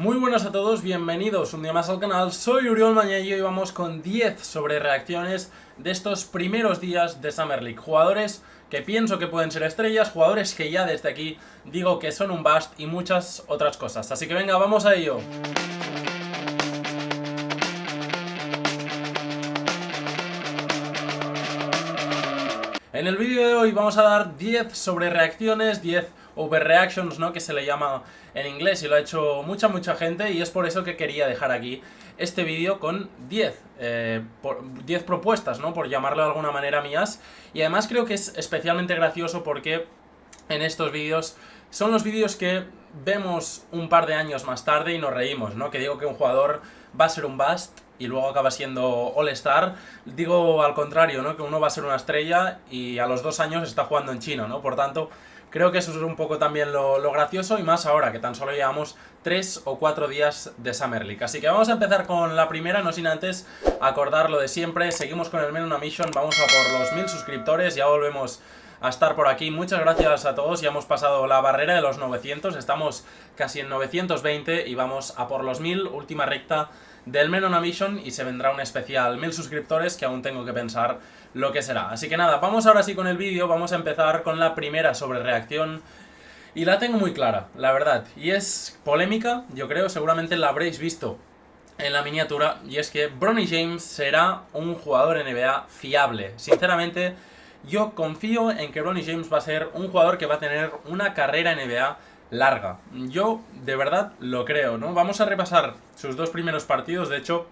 Muy buenas a todos, bienvenidos un día más al canal, soy Uriol Mañé y hoy vamos con 10 sobre reacciones de estos primeros días de Summer League. Jugadores que pienso que pueden ser estrellas, jugadores que ya desde aquí digo que son un bust y muchas otras cosas. Así que venga, vamos a ello. En el vídeo de hoy vamos a dar 10 sobre reacciones, 10 overreactions, ¿no? Que se le llama en inglés y lo ha hecho mucha gente y es por eso que quería dejar aquí este vídeo con 10 propuestas, ¿no? Por llamarlo de alguna manera mías. Y además creo que es especialmente gracioso porque en estos vídeos son los vídeos que vemos un par de años más tarde y nos reímos, ¿no? Que digo que un jugador va a ser un bust y luego acaba siendo All-Star. Digo al contrario, ¿no? Que uno va a ser una estrella y a los 2 años está jugando en China, ¿no? Por tanto, creo que eso es un poco también lo gracioso y más ahora, que tan solo llevamos 3 o 4 días de Summer League. Así que vamos a empezar con la primera, no sin antes acordar lo de siempre. Seguimos con el Men on a Mission, vamos a por los 1000 suscriptores, ya volvemos a estar por aquí. Muchas gracias a todos, ya hemos pasado la barrera de los 900, estamos casi en 920 y vamos a por los 1000, última recta del Men on a Mission y se vendrá un especial 1000 suscriptores que aún tengo que pensar lo que será. Así que nada, vamos ahora sí con el vídeo, vamos a empezar con la primera sobre reacción y la tengo muy clara, la verdad, y es polémica, yo creo, seguramente la habréis visto en la miniatura, y es que Bronny James será un jugador NBA fiable. Sinceramente, yo confío en que Bronny James va a ser un jugador que va a tener una carrera NBA larga. Yo de verdad lo creo, ¿no? Vamos a repasar sus 2 primeros partidos. De hecho,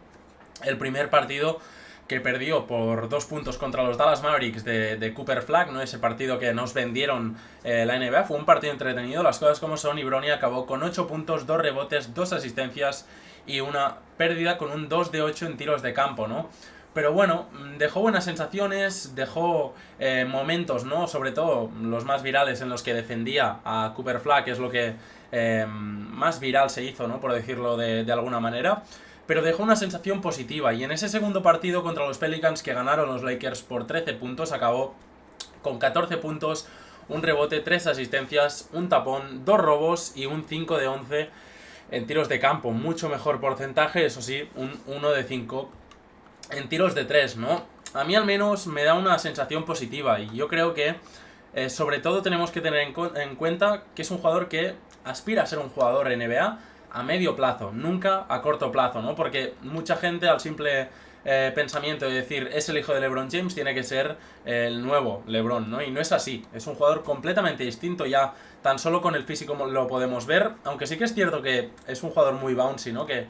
el primer partido que perdió por 2 puntos contra los Dallas Mavericks de Cooper Flag, ¿no? Ese partido que nos vendieron la NBA, fue un partido entretenido, las cosas como son, y Bronny acabó con 8 puntos, 2 rebotes, 2 asistencias y una pérdida con un 2 de 8 en tiros de campo, ¿no? Pero bueno, dejó buenas sensaciones, dejó momentos, ¿no? Sobre todo los más virales en los que defendía a Cooper Flag, que es lo que más viral se hizo, ¿no? Por decirlo de alguna manera. Pero dejó una sensación positiva y en ese segundo partido contra los Pelicans que ganaron los Lakers por 13 puntos, acabó con 14 puntos, un rebote, 3 asistencias, un tapón, 2 robos y un 5 de 11 en tiros de campo. Mucho mejor porcentaje, eso sí, un 1 de 5 en tiros de 3, ¿no? A mí al menos me da una sensación positiva y yo creo que sobre todo tenemos que tener en cuenta que es un jugador que aspira a ser un jugador NBA a medio plazo, nunca a corto plazo, ¿no? Porque mucha gente al simple pensamiento de decir es el hijo de LeBron James tiene que ser el nuevo LeBron, ¿no? Y no es así, es un jugador completamente distinto, ya tan solo con el físico lo podemos ver, aunque sí que es cierto que es un jugador muy bouncy, ¿no? Que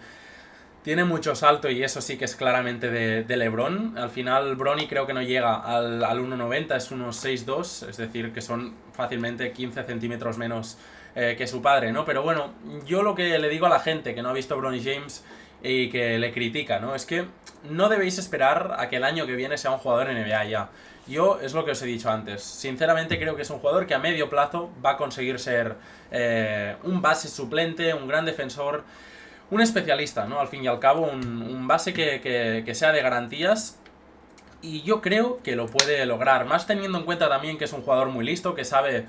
tiene mucho salto y eso sí que es claramente de LeBron. Al final Bronny creo que no llega al 1,90, es unos 6,2, es decir, que son fácilmente 15 centímetros menos que su padre, ¿no? Pero bueno, yo lo que le digo a la gente que no ha visto Bronny James y que le critica, ¿no? Es que no debéis esperar a que el año que viene sea un jugador NBA ya. Yo es lo que os he dicho antes. Sinceramente creo que es un jugador que a medio plazo va a conseguir ser un base suplente, un gran defensor, un especialista, ¿no? Al fin y al cabo, un base que sea de garantías. Y yo creo que lo puede lograr, más teniendo en cuenta también que es un jugador muy listo, que sabe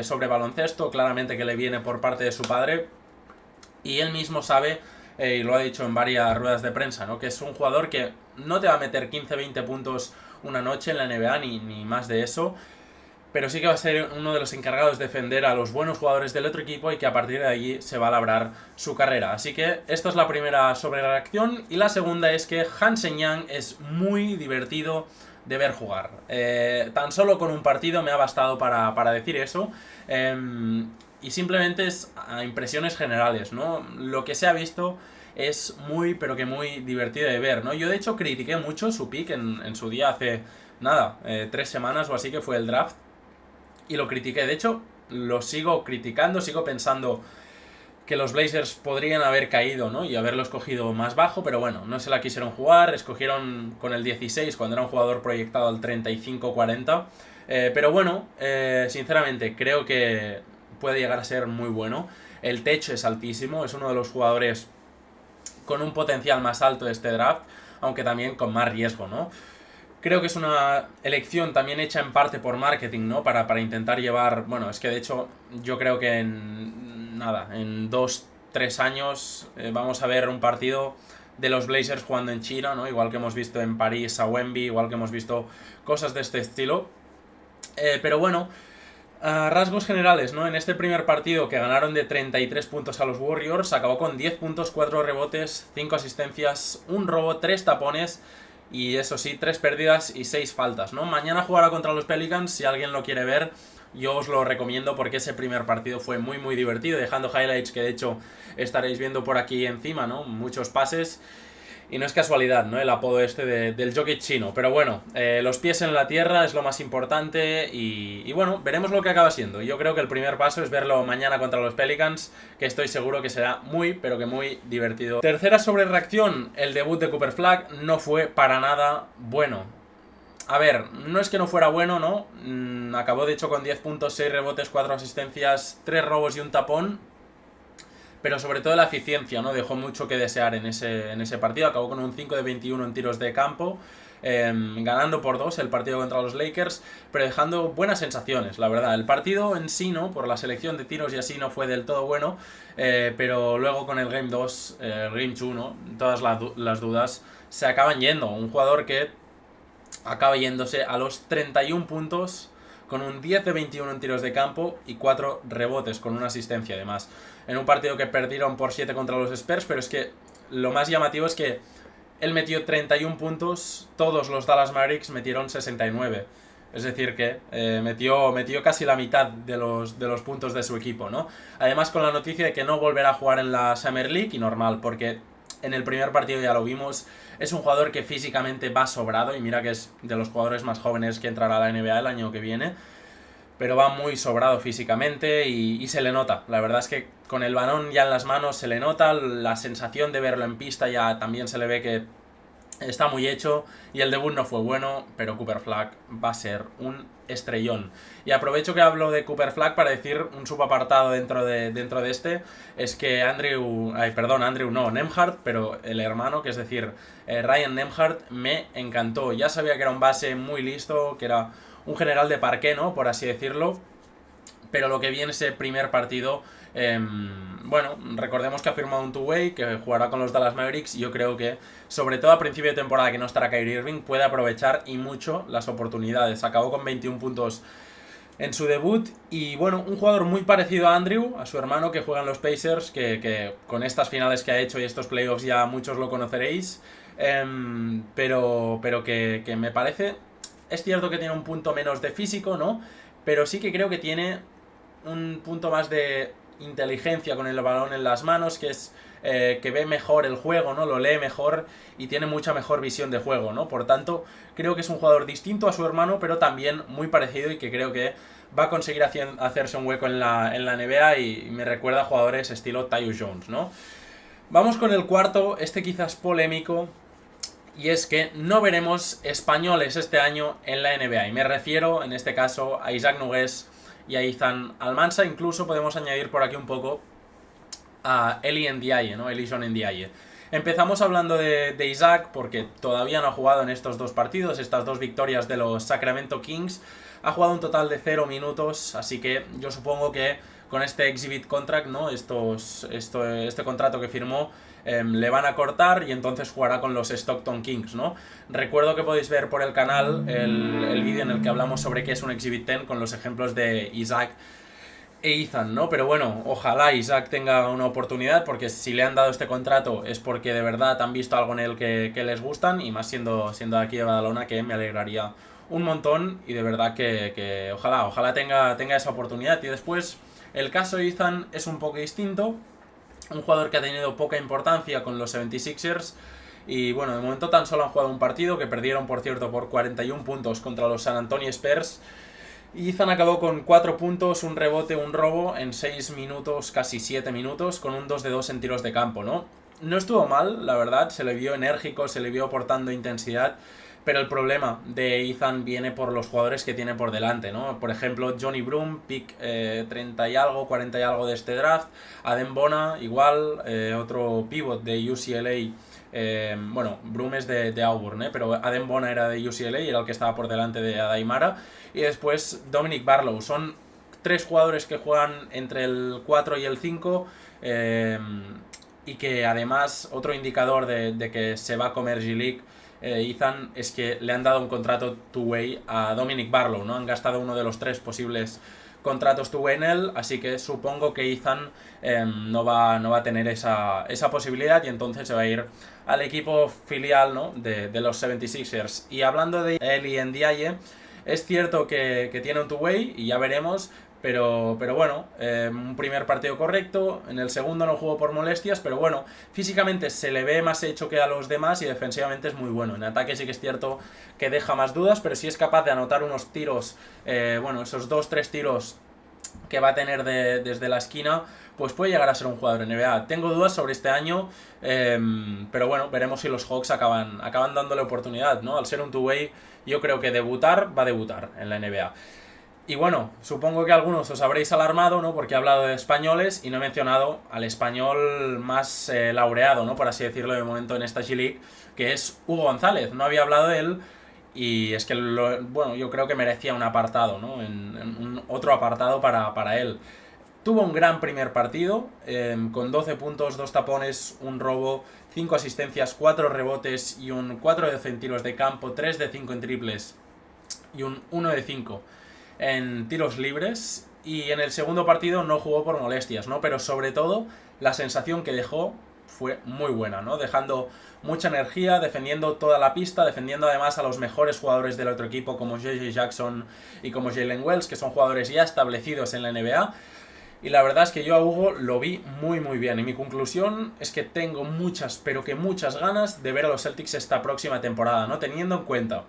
sobre baloncesto, claramente que le viene por parte de su padre. Y él mismo sabe, y lo ha dicho en varias ruedas de prensa, ¿no? Que es un jugador que no te va a meter 15-20 puntos una noche en la NBA, ni más de eso. Pero sí que va a ser uno de los encargados de defender a los buenos jugadores del otro equipo y que a partir de allí se va a labrar su carrera. Así que esta es la primera sobre reacción y la segunda es que Hansen Young es muy divertido de ver jugar. Tan solo con un partido me ha bastado para decir eso. Y simplemente es a impresiones generales, ¿no? Lo que se ha visto es muy, pero que muy divertido de ver, ¿no? Yo de hecho critiqué mucho su pick en su día hace, nada, 3 semanas o así que fue el draft. Y lo critiqué, de hecho, lo sigo criticando, sigo pensando que los Blazers podrían haber caído, ¿no? Y haberlo escogido más bajo, pero bueno, no se la quisieron jugar, escogieron con el 16 cuando era un jugador proyectado al 35-40. Pero bueno, sinceramente, creo que puede llegar a ser muy bueno. El techo es altísimo, es uno de los jugadores con un potencial más alto de este draft, aunque también con más riesgo, ¿no? Creo que es una elección también hecha en parte por marketing, ¿no? Para intentar llevar... Bueno, es que de hecho yo creo que en 2 3 años vamos a ver un partido de los Blazers jugando en China, ¿no? Igual que hemos visto en París a Wemby, igual que hemos visto cosas de este estilo. Pero bueno, a rasgos generales, ¿no? En este primer partido que ganaron de 33 puntos a los Warriors, acabó con 10 puntos, 4 rebotes, 5 asistencias, 1 robo, 3 tapones y eso sí, 3 pérdidas y 6 faltas, ¿no? Mañana jugará contra los Pelicans, si alguien lo quiere ver, yo os lo recomiendo porque ese primer partido fue muy muy divertido, dejando highlights que de hecho estaréis viendo por aquí encima, ¿no? Muchos pases. Y no es casualidad, ¿no? El apodo este del Jokic chino. Pero bueno, los pies en la tierra es lo más importante y bueno, veremos lo que acaba siendo. Yo creo que el primer paso es verlo mañana contra los Pelicans, que estoy seguro que será muy, pero que muy divertido. Tercera sobrereacción, el debut de Cooper Flag no fue para nada bueno. A ver, no es que no fuera bueno, ¿no? Acabó de hecho con 10 puntos, 6 rebotes, 4 asistencias, 3 robos y un tapón. Pero sobre todo la eficiencia, ¿no? Dejó mucho que desear en ese partido. Acabó con un 5 de 21 en tiros de campo, ganando por 2 el partido contra los Lakers, pero dejando buenas sensaciones, la verdad. El partido en sí, ¿no? Por la selección de tiros y así no fue del todo bueno, pero luego con el Game 2, Game 2, ¿no? Todas las dudas se acaban yendo. Un jugador que acaba yéndose a los 31 puntos con un 10 de 21 en tiros de campo y 4 rebotes con una asistencia además. En un partido que perdieron por 7 contra los Spurs, pero es que lo más llamativo es que él metió 31 puntos, todos los Dallas Mavericks metieron 69. Es decir que metió casi la mitad de los puntos de su equipo, ¿no? Además con la noticia de que no volverá a jugar en la Summer League, y normal, porque en el primer partido ya lo vimos, es un jugador que físicamente va sobrado, y mira que es de los jugadores más jóvenes que entrará a la NBA el año que viene, pero va muy sobrado físicamente y se le nota. La verdad es que con el balón ya en las manos se le nota, la sensación de verlo en pista ya también se le ve que está muy hecho, y el debut no fue bueno, pero Cooper Flag va a ser un estrellón. Y aprovecho que hablo de Cooper Flag para decir un subapartado dentro de este, es que Andrew no, Nembhard, pero el hermano, que es decir, Ryan Nembhard, me encantó. Ya sabía que era un base muy listo, que era un general de parqué, ¿no? Por así decirlo, pero lo que vi en ese primer partido, bueno, recordemos que ha firmado un two-way, que jugará con los Dallas Mavericks, y yo creo que, sobre todo a principio de temporada que no estará Kyrie Irving, puede aprovechar y mucho las oportunidades. Acabó con 21 puntos en su debut, y bueno, un jugador muy parecido a Andrew, a su hermano que juega en los Pacers, que con estas finales que ha hecho y estos playoffs ya muchos lo conoceréis, pero que me parece, es cierto que tiene un punto menos de físico, ¿no? Pero sí que creo que tiene un punto más de inteligencia con el balón en las manos, que es que ve mejor el juego, ¿no? Lo lee mejor y tiene mucha mejor visión de juego, ¿no? Por tanto, creo que es un jugador distinto a su hermano, pero también muy parecido, y que creo que va a conseguir hacerse un hueco en la NBA, y me recuerda a jugadores estilo Tyus Jones, ¿no? Vamos con el cuarto, este quizás polémico, y es que no veremos españoles este año en la NBA, y me refiero en este caso a Isaac Nogués y a Ethan Almansa. Incluso podemos añadir por aquí un poco a Eli Ndiaye, ¿no? Ellison Ndiaye. Empezamos hablando de Isaac porque todavía no ha jugado en estos dos partidos, estas dos victorias de los Sacramento Kings. Ha jugado un total de 0 minutos, así que yo supongo que con este Exhibit Contract, ¿no? Este contrato que firmó, le van a cortar, y entonces jugará con los Stockton Kings, ¿no? Recuerdo que podéis ver por el canal el vídeo en el que hablamos sobre qué es un Exhibit 10 con los ejemplos de Isaac e Ethan, ¿no? Pero bueno, ojalá Isaac tenga una oportunidad, porque si le han dado este contrato es porque de verdad han visto algo en él que les gustan, y más siendo de aquí de Badalona, que me alegraría un montón, y de verdad que ojalá tenga esa oportunidad. Y después, el caso de Ethan es un poco distinto, un jugador que ha tenido poca importancia con los 76ers, y bueno, de momento tan solo han jugado un partido, que perdieron por cierto por 41 puntos contra los San Antonio Spurs. Y Ethan acabó con 4 puntos, un rebote, un robo en 6 minutos, casi 7 minutos, con un 2 de 2 en tiros de campo, ¿no? No estuvo mal, la verdad, se le vio enérgico, se le vio aportando intensidad, pero el problema de Ethan viene por los jugadores que tiene por delante, ¿no? Por ejemplo, Johnny Broome, pick 30 y algo, 40 y algo de este draft, Adem Bona, igual, otro pivot de UCLA. Bueno, Broome es de Auburn, pero Adem Bona era de UCLA y era el que estaba por delante de Adaimara. Y después Dominic Barlow. Son 3 jugadores que juegan entre el 4 y el 5, y que además otro indicador de que se va a comer G-League, Ethan, es que le han dado un contrato two-way a Dominic Barlow, ¿no? Han gastado uno de los 3 posibles contratos two-way en él, así que supongo que Ethan no va a tener esa posibilidad y entonces se va a ir al equipo filial, ¿no? de los 76ers. Y hablando de Eli Ndiaye, es cierto que tiene un two-way y ya veremos. Pero bueno, un primer partido correcto, en el segundo no jugó por molestias, pero bueno, físicamente se le ve más hecho que a los demás y defensivamente es muy bueno. En ataque sí que es cierto que deja más dudas, pero si es capaz de anotar unos tiros, bueno, esos 2-3 tiros que va a tener desde la esquina, pues puede llegar a ser un jugador NBA. Tengo dudas sobre este año, pero bueno, veremos si los Hawks acaban dándole oportunidad, ¿no? Al ser un two-way, yo creo que va a debutar en la NBA. Y bueno, supongo que algunos os habréis alarmado, ¿no? Porque he hablado de españoles y no he mencionado al español más laureado, ¿no? Por así decirlo de momento en esta G-League, que es Hugo González. No había hablado de él y es que, bueno, yo creo que merecía un apartado, ¿no? Otro apartado para él. Tuvo un gran primer partido, con 12 puntos, 2 tapones, un robo, 5 asistencias, 4 rebotes y un 4 de 12 en tiros de campo, 3 de 5 en triples y un 1 de 5 en tiros libres. Y en el segundo partido no jugó por molestias, ¿no? Pero sobre todo la sensación que dejó fue muy buena, ¿no? Dejando mucha energía, defendiendo toda la pista, defendiendo además a los mejores jugadores del otro equipo como J.J. Jackson y como Jalen Wells, que son jugadores ya establecidos en la NBA. Y la verdad es que yo a Hugo lo vi muy muy bien. Y mi conclusión es que tengo muchas, pero que muchas ganas de ver a los Celtics esta próxima temporada, ¿no? Teniendo en cuenta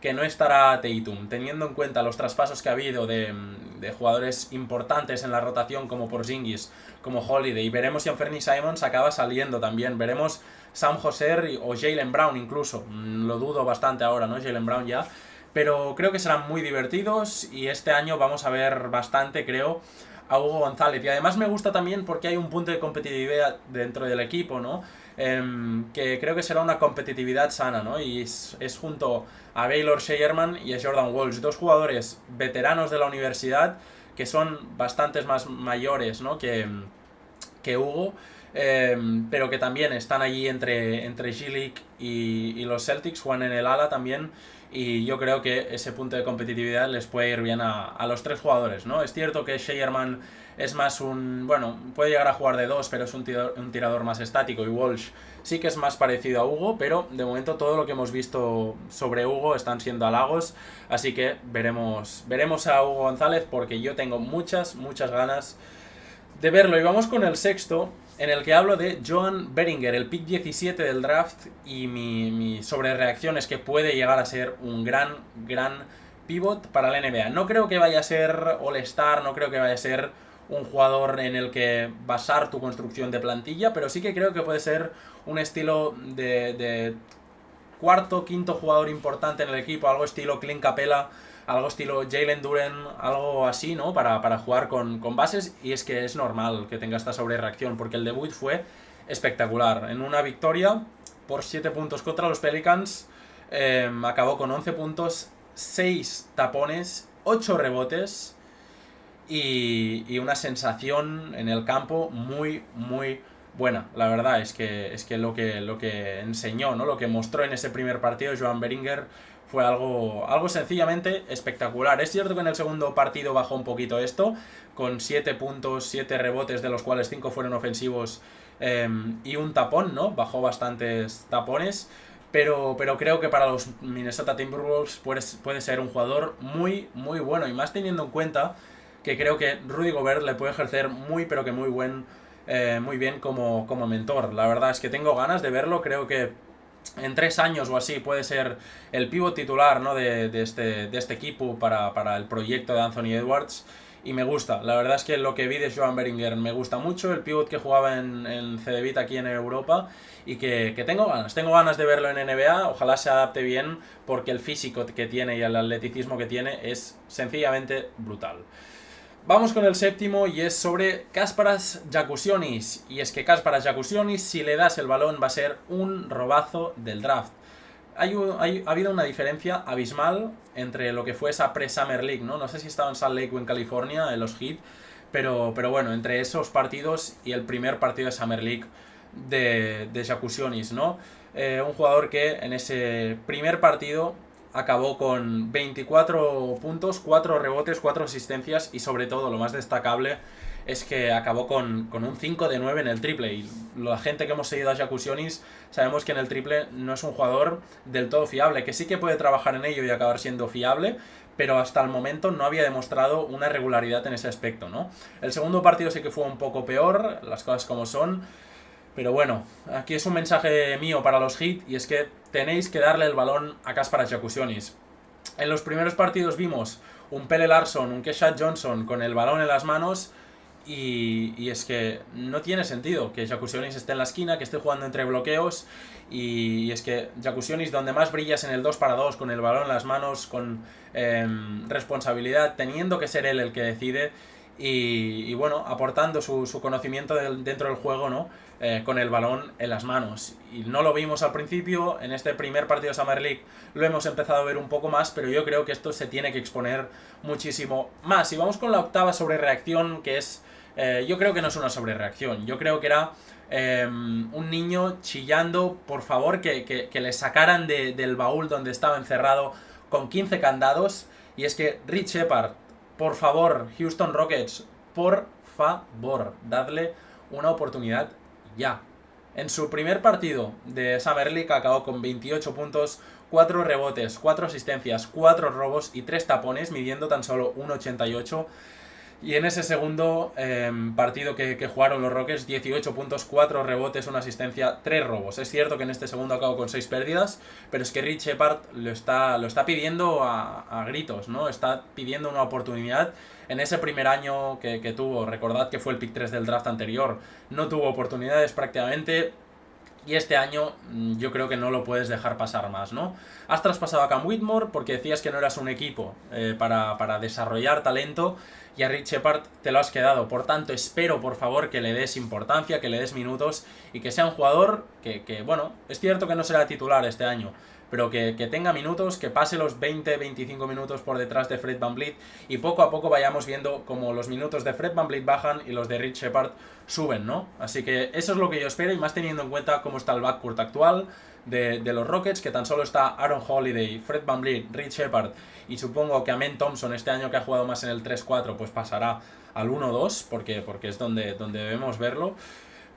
que no estará Tatum, teniendo en cuenta los traspasos que ha habido de jugadores importantes en la rotación como Porzingis, como Holiday, y veremos si Anthony Simons acaba saliendo también, veremos Sam Hauser o Jaylen Brown incluso, lo dudo bastante ahora, ¿no? Jaylen Brown ya, pero creo que serán muy divertidos y este año vamos a ver bastante, creo, a Hugo González. Y además me gusta también porque hay un punto de competitividad dentro del equipo, ¿no? Que creo que será una competitividad sana, ¿no? Y es junto a Baylor Scheierman y a Jordan Walsh, 2 jugadores veteranos de la universidad que son bastantes más mayores, ¿no? que Hugo, pero que también están allí entre G-League y los Celtics, juegan en el ala también. Y yo creo que ese punto de competitividad les puede ir bien a los 3 jugadores, ¿no? Es cierto que Scheierman es más bueno, puede llegar a jugar de 2, pero es un tirador más estático, y Walsh sí que es más parecido a Hugo, pero de momento todo lo que hemos visto sobre Hugo están siendo halagos, así que veremos a Hugo González porque yo tengo muchas ganas de verlo. Y vamos con el sexto, en el que hablo de Joan Beringer, el pick 17 del draft, y mi sobrereacción es que puede llegar a ser un gran pivot para la NBA. No creo que vaya a ser All-Star, no creo que vaya a ser un jugador en el que basar tu construcción de plantilla, pero sí que creo que puede ser un estilo de cuarto, quinto jugador importante en el equipo, algo estilo Clint Capela, algo estilo Jalen Duren, algo así, ¿no? Para jugar con bases, y es que es normal que tenga esta sobrereacción, porque el debut fue espectacular. En una victoria por 7 puntos contra los Pelicans, acabó con 11 puntos, 6 tapones, 8 rebotes y una sensación en el campo muy buena. La verdad es que lo que enseñó, ¿no? Lo que mostró en ese primer partido Joan Beringer fue algo sencillamente espectacular. Es cierto que en el segundo partido bajó un poquito esto, con 7 puntos, 7 rebotes, de los cuales 5 fueron ofensivos, y un tapón, ¿no? Bajó bastantes tapones, pero creo que para los Minnesota Timberwolves puede ser un jugador muy bueno, y más teniendo en cuenta que creo que Rudy Gobert le puede ejercer muy bien como mentor. La verdad es que tengo ganas de verlo. Creo que en 3 años o así puede ser el pívot titular, ¿no? de este equipo para el proyecto de Anthony Edwards. Y me gusta, la verdad es que lo que vi de Joan Beringer me gusta mucho, el pívot que jugaba en CDVita aquí en Europa, y que tengo ganas de verlo en NBA. Ojalá se adapte bien, porque el físico que tiene y el atleticismo que tiene es sencillamente brutal. Vamos con el séptimo, y es sobre Kasparas Giacoussionis. Y es que Kasparas Giacoussionis, si le das el balón, va a ser un robazo del draft. Ha habido una diferencia abismal entre lo que fue esa pre-Summer League, ¿no? No sé si estaba en Salt Lake o en California, en los Heat, pero bueno, entre esos partidos y el primer partido de Summer League de Jakusionis, ¿no? Un jugador que en ese primer partido acabó con 24 puntos, 4 rebotes, 4 asistencias y sobre todo lo más destacable es que acabó con un 5 de 9 en el triple. Y la gente que hemos seguido a Jakusionis sabemos que en el triple no es un jugador del todo fiable, que sí que puede trabajar en ello y acabar siendo fiable, pero hasta el momento no había demostrado una regularidad en ese aspecto, ¿no? El segundo partido sí que fue un poco peor, las cosas como son, pero bueno, aquí es un mensaje mío para los Heat y es que tenéis que darle el balón a Kasparas Jakusionis. En los primeros partidos vimos un Pelle Larsson, un Keshad Johnson con el balón en las manos y es que no tiene sentido que Jakusionis esté en la esquina, que esté jugando entre bloqueos y es que Jakusionis donde más brillas en el 2 para 2 con el balón en las manos, con responsabilidad, teniendo que ser él el que decide y bueno, aportando su conocimiento dentro del juego, ¿no? Con el balón en las manos. Y no lo vimos al principio, en este primer partido de Summer League lo hemos empezado a ver un poco más, pero yo creo que esto se tiene que exponer muchísimo más. Y vamos con la octava sobrereacción, que es... yo creo que no es una sobrereacción, yo creo que era un niño chillando, por favor, que le sacaran del baúl donde estaba encerrado con 15 candados. Y es que Rich Shepard, por favor, Houston Rockets, por favor, dadle una oportunidad ya. En su primer partido de Summer League acabó con 28 puntos, 4 rebotes, 4 asistencias, 4 robos y 3 tapones, midiendo tan solo 1,88. Y en ese segundo partido que jugaron los Rockets, 18 puntos, 4 rebotes, 1 asistencia, 3 robos. Es cierto que en este segundo acabó con 6 pérdidas, pero es que Rich Shepard lo está pidiendo a gritos, ¿no? Está pidiendo una oportunidad. En ese primer año que tuvo, recordad que fue el pick 3 del draft anterior, no tuvo oportunidades prácticamente. Y este año yo creo que no lo puedes dejar pasar más, ¿no? Has traspasado a Cam Whitmore porque decías que no eras un equipo para desarrollar talento y a Rich Shepard te lo has quedado. Por tanto, espero por favor que le des importancia, que le des minutos y que sea un jugador que bueno, es cierto que no será titular este año, pero que tenga minutos, que pase los 20-25 minutos por detrás de Fred VanVleet y poco a poco vayamos viendo como los minutos de Fred VanVleet bajan y los de Rich Shepard suben, ¿no? Así que eso es lo que yo espero y más teniendo en cuenta cómo está el backcourt actual de los Rockets, que tan solo está Aaron Holiday, Fred VanVleet, Rich Shepard y supongo que Amen Thompson este año que ha jugado más en el 3-4 pues pasará al 1-2 porque es donde debemos verlo.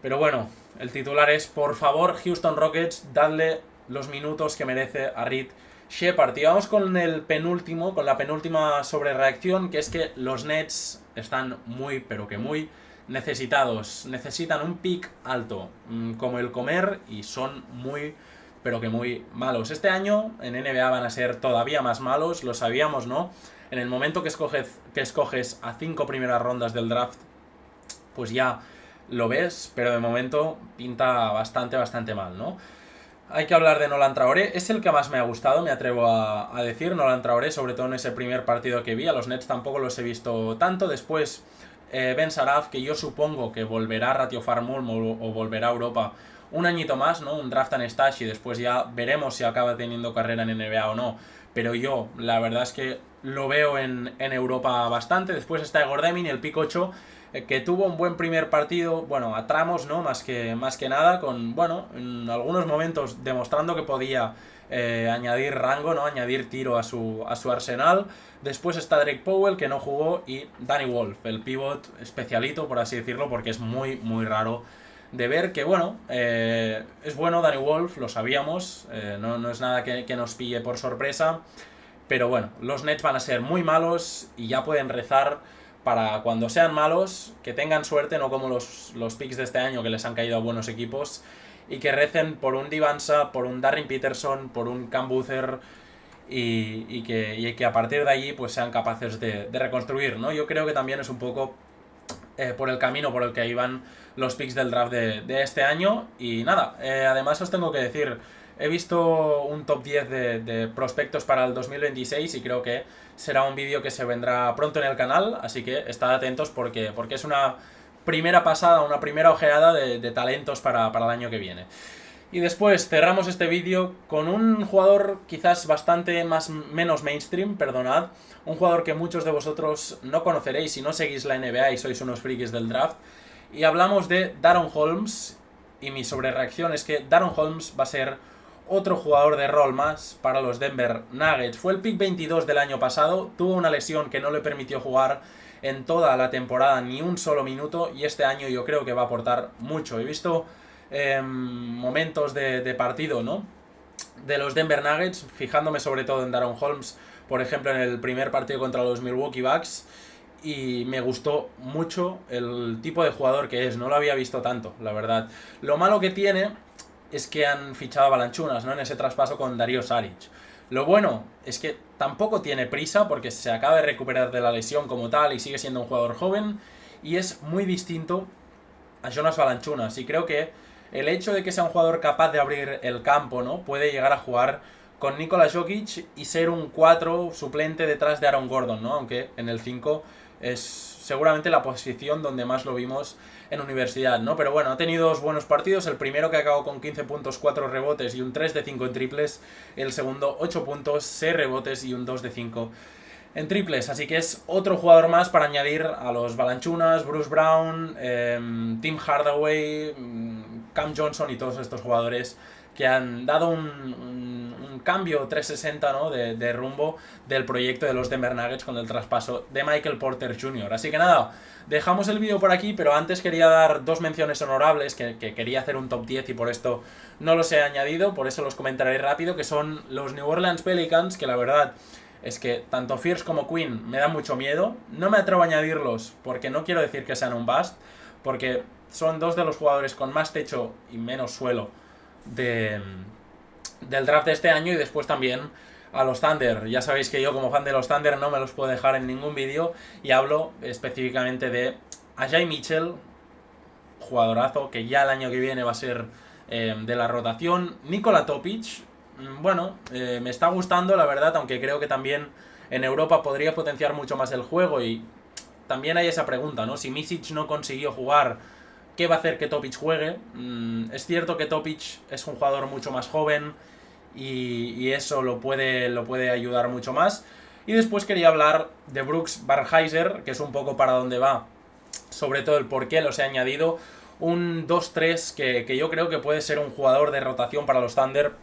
Pero bueno, el titular es, por favor, Houston Rockets, dadle los minutos que merece a Rich Shepard. Y vamos con el penúltimo, con la penúltima sobrereacción, que es que los Nets están muy, pero que muy necesitados. Necesitan un pick alto, como el comer, y son muy, pero que muy malos. Este año en NBA van a ser todavía más malos, lo sabíamos, ¿no? En el momento que escoges a 5 primeras rondas del draft, pues ya lo ves, pero de momento pinta bastante mal, ¿no? Hay que hablar de Nolan Traoré, es el que más me ha gustado, me atrevo a decir, Nolan Traoré, sobre todo en ese primer partido que vi. A los Nets tampoco los he visto tanto. Después Ben Saraf, que yo supongo que volverá a Ratio Farm o volverá a Europa un añito más, ¿no? Un draft and stash y después ya veremos si acaba teniendo carrera en NBA o no. Pero yo, la verdad es que lo veo en Europa bastante. Después está Igor Demin, el pick 8, que tuvo un buen primer partido, bueno, a tramos, ¿no? Más que nada, con, bueno, en algunos momentos demostrando que podía añadir rango, ¿no? Añadir tiro a su arsenal. Después está Drake Powell, que no jugó, y Danny Wolf, el pivot especialito, por así decirlo, porque es muy raro de ver. Que bueno, es bueno Danny Wolf, lo sabíamos, no es nada que nos pille por sorpresa, pero bueno, los Nets van a ser muy malos y ya pueden rezar para cuando sean malos, que tengan suerte, no como los picks de este año que les han caído a buenos equipos, y que recen por un Divansa, por un Darren Peterson, por un Cam Buther, y que a partir de allí pues sean capaces de reconstruir, ¿no? Yo creo que también es un poco por el camino por el que iban los picks del draft de este año. Y nada, además os tengo que decir, he visto un top 10 de prospectos para el 2026 y creo que será un vídeo que se vendrá pronto en el canal, así que estad atentos porque es una primera pasada, una primera ojeada de talentos para el año que viene. Y después cerramos este vídeo con un jugador quizás bastante menos mainstream, perdonad. Un jugador que muchos de vosotros no conoceréis si no seguís la NBA y sois unos frikis del draft. Y hablamos de Daron Holmes. Y mi sobrereacción es que Daron Holmes va a ser otro jugador de rol más para los Denver Nuggets. Fue el pick 22 del año pasado, tuvo una lesión que no le permitió jugar en toda la temporada ni un solo minuto, y este año yo creo que va a aportar mucho. He visto momentos de partido, ¿no?, de los Denver Nuggets, fijándome sobre todo en Daron Holmes, por ejemplo en el primer partido contra los Milwaukee Bucks, y me gustó mucho el tipo de jugador que es, no lo había visto tanto, la verdad. Lo malo que tiene es que han fichado a Balanchunas, ¿no?, en ese traspaso con Dario Saric. Lo bueno es que tampoco tiene prisa porque se acaba de recuperar de la lesión como tal y sigue siendo un jugador joven, y es muy distinto a Jonas Balanchunas, y creo que el hecho de que sea un jugador capaz de abrir el campo, ¿no?, puede llegar a jugar con Nikola Jokic y ser un 4 suplente detrás de Aaron Gordon, ¿no?, aunque en el 5 es seguramente la posición donde más lo vimos en universidad, ¿no? Pero bueno, ha tenido dos buenos partidos, el primero que acabó con 15 puntos, 4 rebotes y un 3 de 5 en triples, el segundo 8 puntos, 6 rebotes y un 2 de 5 en triples, así que es otro jugador más para añadir a los Balanchunas, Bruce Brown, Tim Hardaway, Cam Johnson y todos estos jugadores que han dado un cambio 360, ¿no?, de rumbo del proyecto de los Denver Nuggets con el traspaso de Michael Porter Jr. Así que nada, dejamos el vídeo por aquí, pero antes quería dar dos menciones honorables, que quería hacer un top 10 y por esto no los he añadido, por eso los comentaré rápido, que son los New Orleans Pelicans, que la verdad es que tanto Fierce como Quinn me dan mucho miedo. No me atrevo a añadirlos porque no quiero decir que sean un bust, porque son dos de los jugadores con más techo y menos suelo del draft de este año. Y después también a los Thunder. Ya sabéis que yo, como fan de los Thunder, no me los puedo dejar en ningún vídeo, y hablo específicamente de Ajay Mitchell, jugadorazo que ya el año que viene va a ser de la rotación. Nikola Topic, bueno, me está gustando, la verdad, aunque creo que también en Europa podría potenciar mucho más el juego, y también hay esa pregunta, ¿no? Si Micic no consiguió jugar, ¿qué va a hacer que Topic juegue? Es cierto que Topic es un jugador mucho más joven y eso lo puede ayudar mucho más. Y después quería hablar de Brooks Barheiser, que es un poco para dónde va, sobre todo el por qué los he añadido. Un 2-3 que yo creo que puede ser un jugador de rotación para los Thunder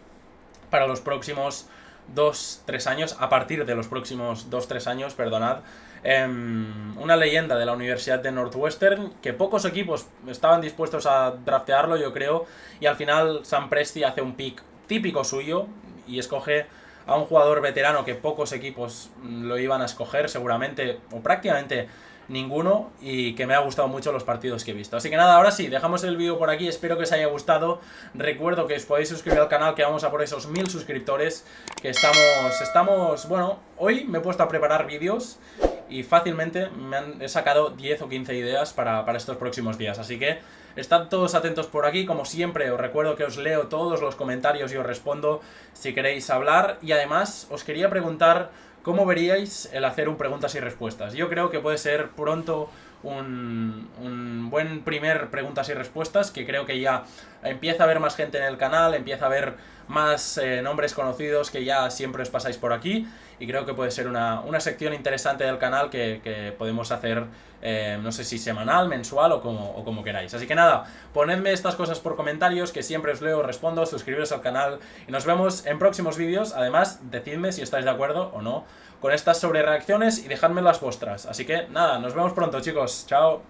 para los próximos 2-3 años, a partir de los próximos 2-3 años, perdonad. Una leyenda de la Universidad de Northwestern, que pocos equipos estaban dispuestos a draftearlo, yo creo, y al final Sam Presti hace un pick típico suyo y escoge a un jugador veterano que pocos equipos lo iban a escoger, seguramente, o prácticamente ninguno, y que me ha gustado mucho los partidos que he visto. Así que nada, ahora sí, dejamos el vídeo por aquí, espero que os haya gustado. Recuerdo que os podéis suscribir al canal, que vamos a por esos 1000 suscriptores, que estamos, bueno, hoy me he puesto a preparar vídeos y fácilmente he sacado 10 o 15 ideas para estos próximos días, así que estad todos atentos por aquí. Como siempre, os recuerdo que os leo todos los comentarios y os respondo si queréis hablar, y además os quería preguntar ¿cómo veríais el hacer un preguntas y respuestas? Yo creo que puede ser pronto un buen primer preguntas y respuestas, que creo que ya empieza a haber más gente en el canal, empieza a haber más nombres conocidos que ya siempre os pasáis por aquí, y creo que puede ser una sección interesante del canal que podemos hacer, no sé si semanal, mensual o como queráis. Así que nada, ponedme estas cosas por comentarios, que siempre os leo, respondo, suscribiros al canal y nos vemos en próximos vídeos. Además, decidme si estáis de acuerdo o no con estas sobrereacciones y dejadme las vuestras. Así que nada, nos vemos pronto, chicos. Chao.